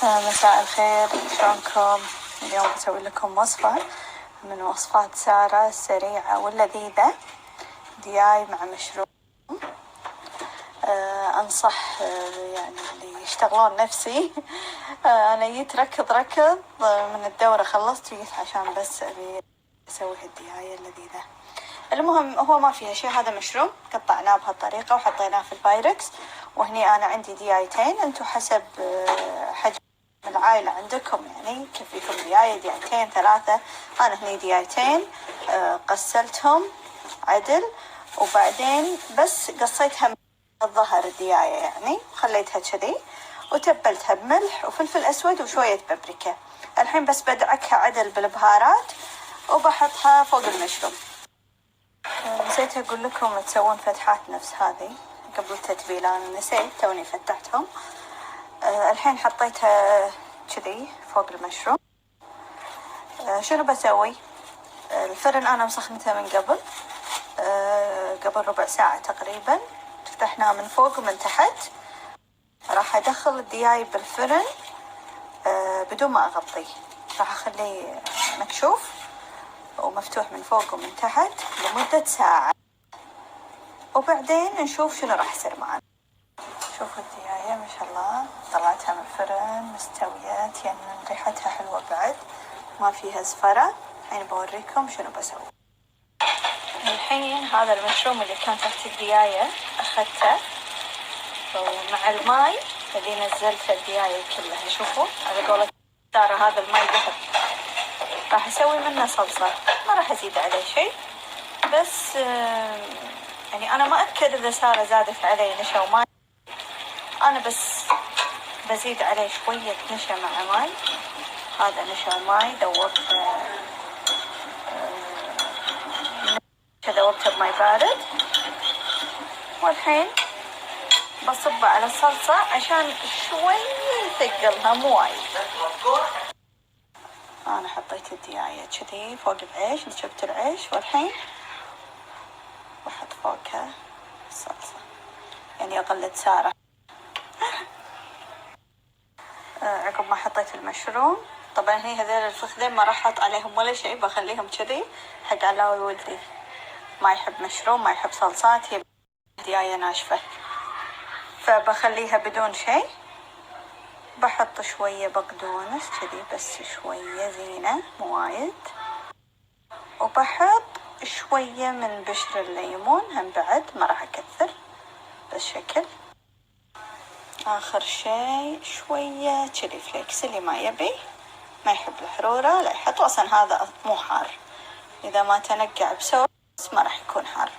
مساء الخير، شلونكم؟ اليوم بسوي لكم وصفة من وصفات سارة السريعة واللذيذة، دياي مع مشروم. أنصح يعني اللي يشتغلون نفسي. أنا جيت ركض من الدورة، خلصت وجيت عشان بس أبي أسوي هالدياي اللذيذة. المهم هو ما فيها شيء، هذا مشروم قطعناه بهالطريقة وحطيناه في البايركس، وهني أنا عندي ديايتين، أنتوا حسب حجم العائلة عندكم، يعني كيفيكم دياية، ديايتين، ثلاثة. أنا هني ديايتين، غسلتهم عدل وبعدين بس قصيتها من الظهر الدياية، يعني خليتها كذي وتبلتها بملح وفلفل أسود وشوية بابريكا. الحين بس بدعكها عدل بالبهارات وبحطها فوق المشروم. نسيت أقول لكم تسوون فتحات نفس هذه قبل التتبيلة، أنا نسيت توني فتحتهم. الحين حطيتها كذي فوق المشروم. شنو بسوي؟ الفرن أنا مسخنته من قبل ربع ساعة تقريبا، فتحناه من فوق ومن تحت. راح أدخل الدياي بالفرن بدون ما أغطيه، راح أخليه مكشوف ومفتوح من فوق ومن تحت لمدة ساعة، وبعدين نشوف شنو راح يصير معنا. شوفوا الدياية ما شاء الله طلعتها من الفرن مستوية، يعني ريحتها حلوة بعد ما فيها زفرة. الحين بوريكم شنو بسوي. الحين هذا المشروم اللي كان تحت الدياية أخذته ومع الماي اللي نزلت الدياية كلها، شوفوا على قولة سارة هذا الماي ذهب. راح أسوي منه صلصة، ما راح أزيد عليه شيء، بس يعني أنا ما أكد إذا سارة زادت عليه نشا وماي، أنا بس بزيد عليه شوية نشا مع ماي. هذا نشا وماي ذوبته بماي بارد، والحين بصبه على الصلصة عشان شوي يثقلها مو وايد. أنا حطيت الدياية كذي فوق العيش، نشبت العيش، والحين بحط فوقها الصلصة، يعني أقلد سارة. عقب ما حطيت المشروم، طبعا هي هذول الفخذين ما راح أحط عليهم ولا شيء، بخليهم كذي حق علاوي ولدي ما يحب مشروم، ما يحب صلصات، هي دياية ناشفة، فبخليها بدون شيء. بحط شوية بقدونس كذي بس شوية زينة مو وايد، وبحط شوية من بشر الليمون هم بعد، ما راح أكثر بس شكل. آخر شيء شوية تشيلي فليكس، اللي ما يبي ما يحب الحرورة لا يحط، أصلا هذا مو حار، إذا ما تنقع بسوس ما راح يكون حار.